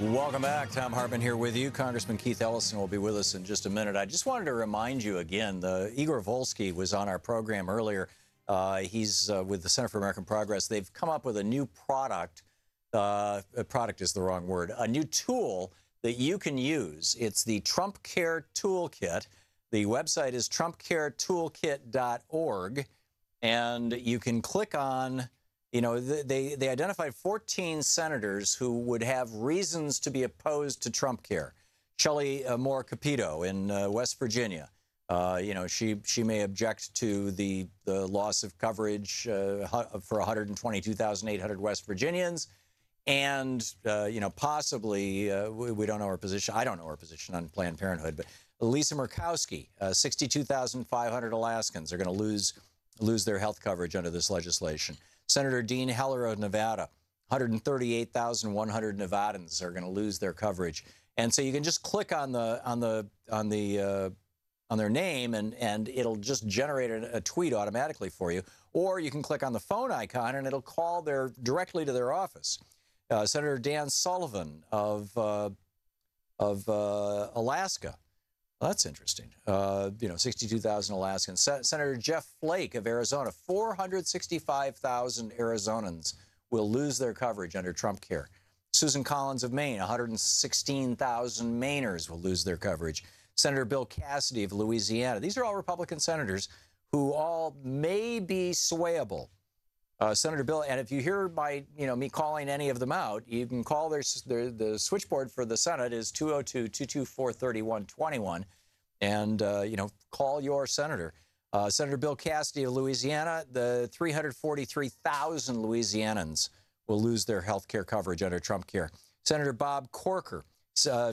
Welcome back. Thom Hartmann here with you. Congressman Keith Ellison will be with us in just a minute. I just wanted to remind you again, Igor Volsky was on our program earlier. He's with the Center for American Progress. They've come up with a new product. Product is the wrong word. A new tool that you can use. It's the Trump Care Toolkit. The website is trumpcaretoolkit.org. And you can click on... You know, they identified 14 senators who would have reasons to be opposed to Trump care. Shelley Moore Capito in West Virginia. You know, she may object to the loss of coverage for 122,800 West Virginians. And, you know, possibly, we don't know her position. I don't know her position on Planned Parenthood. But Lisa Murkowski, 62,500 Alaskans are going to lose their health coverage under this legislation. Senator Dean Heller of Nevada, 138,100 Nevadans are going to lose their coverage. And so you can just click on their name and it'll just generate a tweet automatically for you. Or you can click on the phone icon and it'll call directly to their office. Senator Dan Sullivan of Alaska. Well, that's interesting. You know, 62,000 Alaskans. Senator Jeff Flake of Arizona, 465,000 Arizonans will lose their coverage under Trump care. Susan Collins of Maine, 116,000 Mainers will lose their coverage. Senator Bill Cassidy of Louisiana. These are all Republican senators who all may be swayable. Senator Bill, and if you hear me calling any of them out, you can call the switchboard for the Senate is 202-224-3121, and you know, call your senator. Senator Bill Cassidy of Louisiana, the 343,000 Louisianans will lose their health care coverage under Trump care. Senator Bob Corker,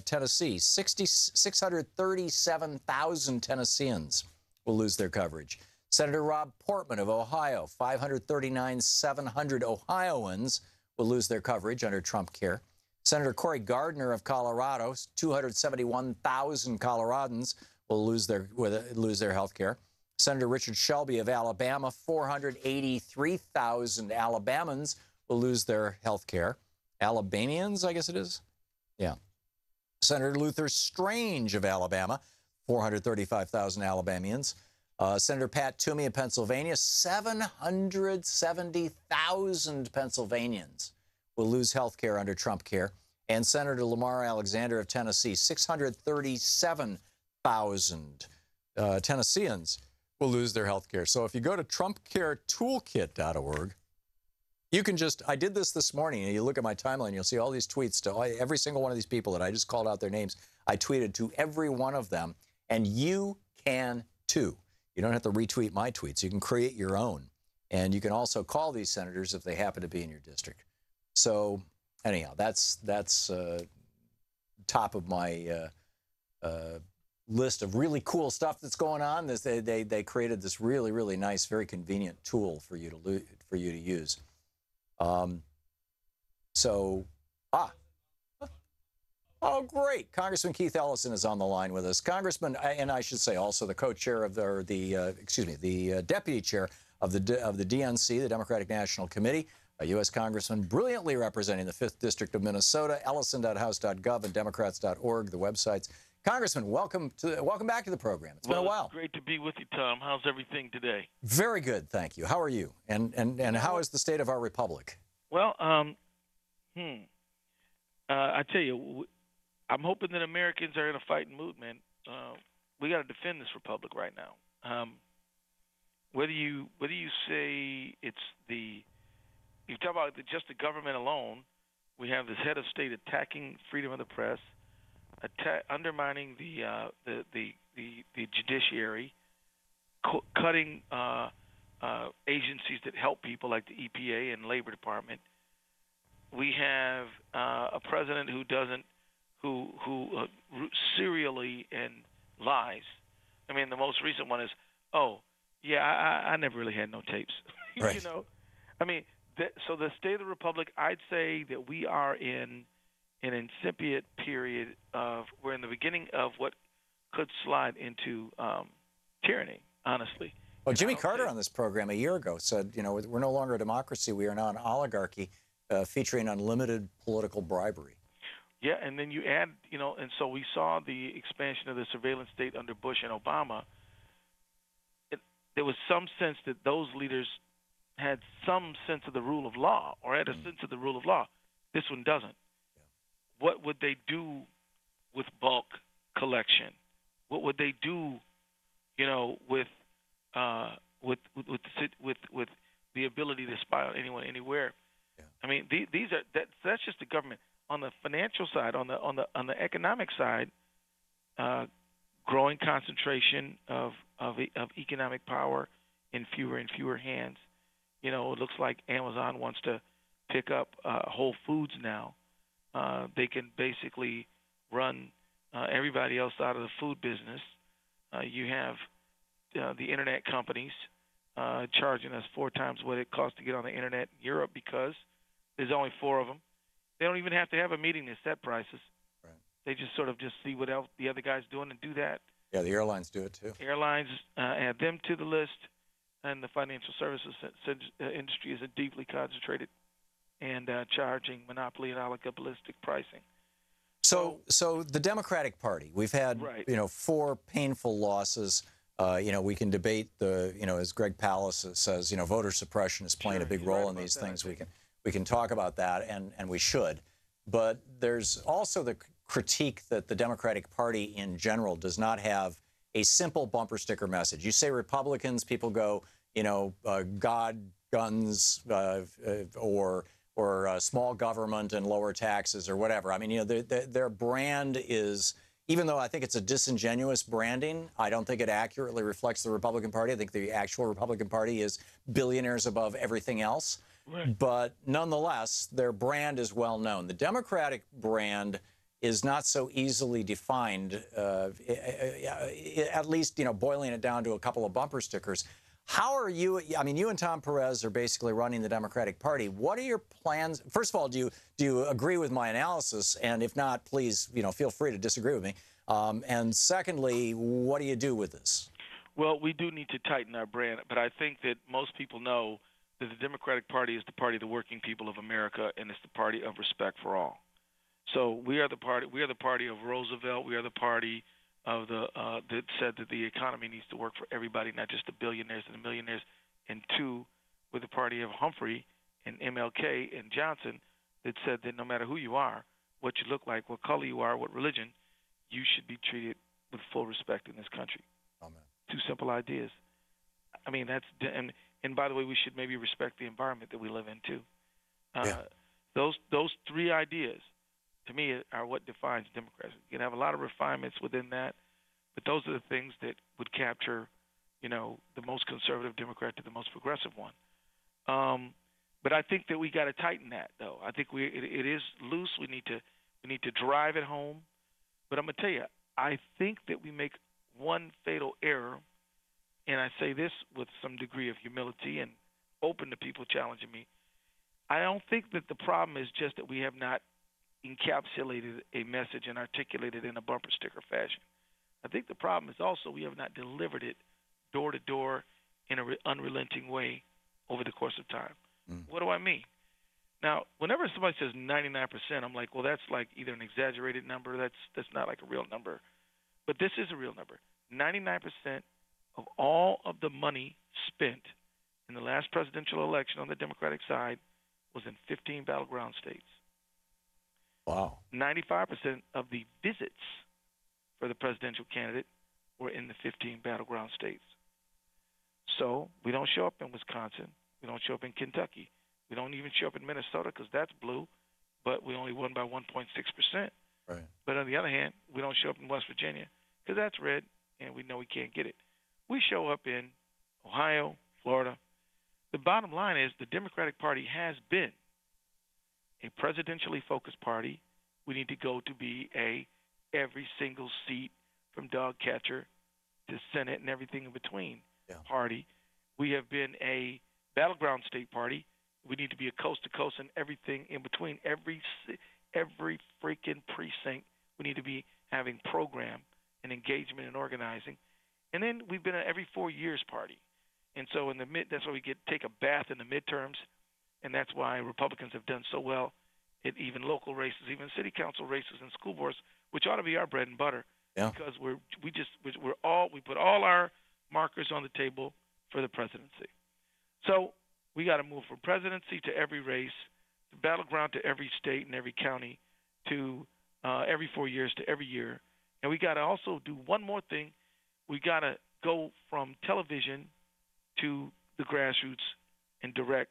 Tennessee, 637,000 Tennesseans will lose their coverage. Senator Rob Portman of Ohio, 539,700 Ohioans will lose their coverage under Trump care. Senator Cory Gardner of Colorado, 271,000 Coloradans will lose their health care. Senator Richard Shelby of Alabama, 483,000 Alabamans will lose their health care. Alabamians, I guess it is? Yeah. Senator Luther Strange of Alabama, 435,000 Alabamians. Senator Pat Toomey of Pennsylvania, 770,000 Pennsylvanians will lose health care under Trump care. And Senator Lamar Alexander of Tennessee, 637,000 Tennesseans will lose their health care. So if you go to trumpcaretoolkit.org, you can I did this morning, and you look at my timeline, you'll see all these tweets to every single one of these people that I just called out their names. I tweeted to every one of them, and you can too. You don't have to retweet my tweets. You can create your own. And you can also call these senators if they happen to be in your district. So anyhow, that's top of my list of really cool stuff that's going on. They created this really, really nice, very convenient tool for you to use. Oh, great. Congressman Keith Ellison is on the line with us. Congressman, and I should say also the co-chair of the deputy chair of the DNC, the Democratic National Committee, a U.S. Congressman brilliantly representing the 5th District of Minnesota, ellison.house.gov and democrats.org, the websites. Congressman, welcome back to the program. It's been a while. It's great to be with you, Tom. How's everything today? Very good, thank you. How are you? And how is the state of our republic? Well, I tell you, I'm hoping that Americans are in a fighting mood, man. We got to defend this republic right now. Whether you say it's you talk about just the government alone, we have this head of state attacking freedom of the press, undermining the judiciary, cutting agencies that help people like the EPA and Labor Department. We have a president who serially and lies. I mean, the most recent one is, I never really had no tapes. Right. You know, I mean, so the state of the republic, I'd say that we are in an incipient period we're in the beginning of what could slide into tyranny, honestly. Well, Jimmy Carter on this program a year ago said, you know, we're no longer a democracy. We are now an oligarchy featuring unlimited political bribery. Yeah, and then you add, and so we saw the expansion of the surveillance state under Bush and Obama. There was some sense that those leaders had some sense of the rule of law, or had a sense of the rule of law. This one doesn't. What would they do with bulk collection? What would they do, with the ability to spy on anyone, anywhere? Yeah. I mean, that's just the government. On the financial side, on the economic side, growing concentration of economic power in fewer and fewer hands. It looks like Amazon wants to pick up Whole Foods now. They can basically run everybody else out of the food business. You have the internet companies charging us 4 times what it costs to get on the internet in Europe because there's only 4 of them. They don't even have to have a meeting to set prices. Right. They just sort of just see what else the other guy's doing and do that. Yeah, the airlines do it too. Airlines add them to the list, and the financial services industry is deeply concentrated and charging monopoly and oligopolistic pricing. So the Democratic Party, we've had, Right. 4 painful losses. We can debate as Greg Pallas says, voter suppression is playing Sure, a big he's role right in these about that, things. I think. We can talk about that, and we should. But there's also the critique that the Democratic Party in general does not have a simple bumper sticker message. You say Republicans, people go, God, guns, or small government and lower taxes or whatever. I mean, their brand is, even though I think it's a disingenuous branding, I don't think it accurately reflects the Republican Party. I think the actual Republican Party is billionaires above everything else. Right. But nonetheless, their brand is well known. The Democratic brand is not so easily defined, at least, boiling it down to a couple of bumper stickers. How are you? I mean, you and Tom Perez are basically running the Democratic Party. What are your plans? First of all, do you agree with my analysis? And if not, please, feel free to disagree with me. And secondly, what do you do with this? Well, we do need to tighten our brand, but I think that most people know that the Democratic Party is the party of the working people of America, and it's the party of respect for all. So we are the party. We are the party of Roosevelt. We are the party of that said that the economy needs to work for everybody, not just the billionaires and the millionaires. And 2, we're the party of Humphrey and MLK and Johnson that said that no matter who you are, what you look like, what color you are, what religion, you should be treated with full respect in this country. Amen. 2 simple ideas. I mean, and by the way, we should maybe respect the environment that we live in too. Those 3 ideas, to me, are what defines Democrats. You can have a lot of refinements within that, but those are the things that would capture, the most conservative Democrat to the most progressive one. But I think that we got to tighten that, though. I think it is loose. We need to drive it home. But I'm gonna tell you, I think that we make one fatal error, and I say this with some degree of humility and open to people challenging me. I don't think that the problem is just that we have not encapsulated a message and articulated in a bumper sticker fashion. I think the problem is also we have not delivered it door to door in an unrelenting way over the course of time. What do I mean? Now, whenever somebody says 99%, I'm like, well, that's like either an exaggerated number. That's not like a real number. But this is a real number. 99% of all of the money spent in the last presidential election on the Democratic side was in 15 battleground states. Wow. 95% of the visits for the presidential candidate were in the 15 battleground states. So we don't show up in Wisconsin. We don't show up in Kentucky. We don't even show up in Minnesota because that's blue, but we only won by 1.6%. Right. But on the other hand, we don't show up in West Virginia because that's red, and we know we can't get it. We show up in Ohio, Florida. The bottom line is the Democratic Party has been a presidentially focused party. We need to go to be every single seat from dog catcher to Senate and everything in between party. We have been a battleground state party. We need to be a coast to coast and everything in between. Every freaking precinct, we need to be having program and engagement and organizing. And then we've been an every 4 years party. And so that's why we take a bath in the midterms, and that's why Republicans have done so well at even local races, even city council races and school boards, which ought to be our bread and butter. Yeah. Because we put all our markers on the table for the presidency. So we got to move from presidency to every race, to battleground to every state and every county, to every 4 years to every year. And we got to also do one more thing. We got to go from television to the grassroots and direct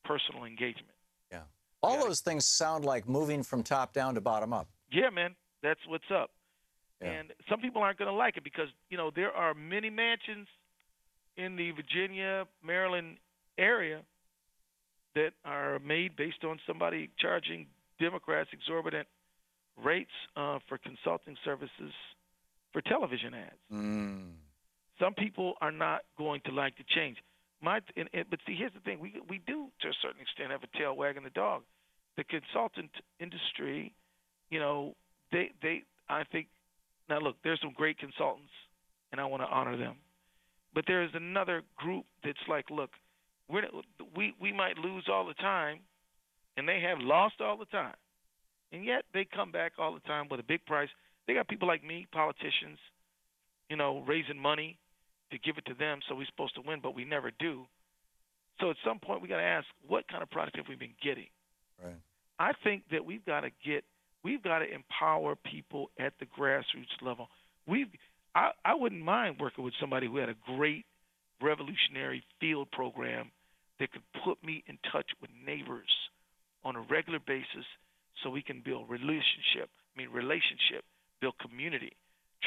personal engagement. Yeah. All those things sound like moving from top down to bottom up. Yeah, man. That's what's up. Yeah. And some people aren't going to like it because, there are many mansions in the Virginia, Maryland area that are made based on somebody charging Democrats exorbitant rates for consulting services for television ads. Some people are not going to like the change. But see, here's the thing: we do, to a certain extent, have a tail wagging the dog. The consultant industry, I think. Now, look, there's some great consultants, and I want to honor them. But there is another group that's like, look, we might lose all the time, and they have lost all the time, and yet they come back all the time with a big price. They got people like me, politicians, raising money to give it to them, so we're supposed to win, but we never do. So at some point we got to ask, what kind of product have we been getting? Right. I think that we've got to empower people at the grassroots level. I wouldn't mind working with somebody who had a great revolutionary field program that could put me in touch with neighbors on a regular basis so we can build relationship, build community,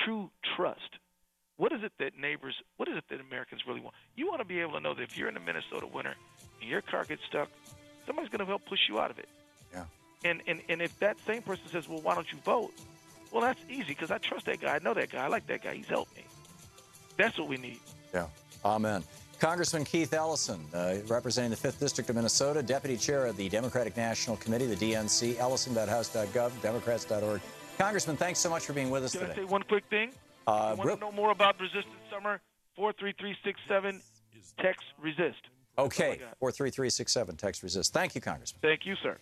true trust. What is it that Americans really want? You want to be able to know that if you're in the Minnesota winter and your car gets stuck, somebody's going to help push you out of it. Yeah. And if that same person says, well, why don't you vote? Well, that's easy because I trust that guy. I know that guy. I like that guy. He's helped me. That's what we need. Yeah. Amen. Congressman Keith Ellison, representing the 5th District of Minnesota, Deputy Chair of the Democratic National Committee, the DNC, ellison.house.gov, democrats.org. Congressman, thanks so much for being with us today. Can I say one quick thing? You want to know more about Resistance Summer? 43367, text resist. Okay, 43367, text resist. Thank you, Congressman. Thank you, sir.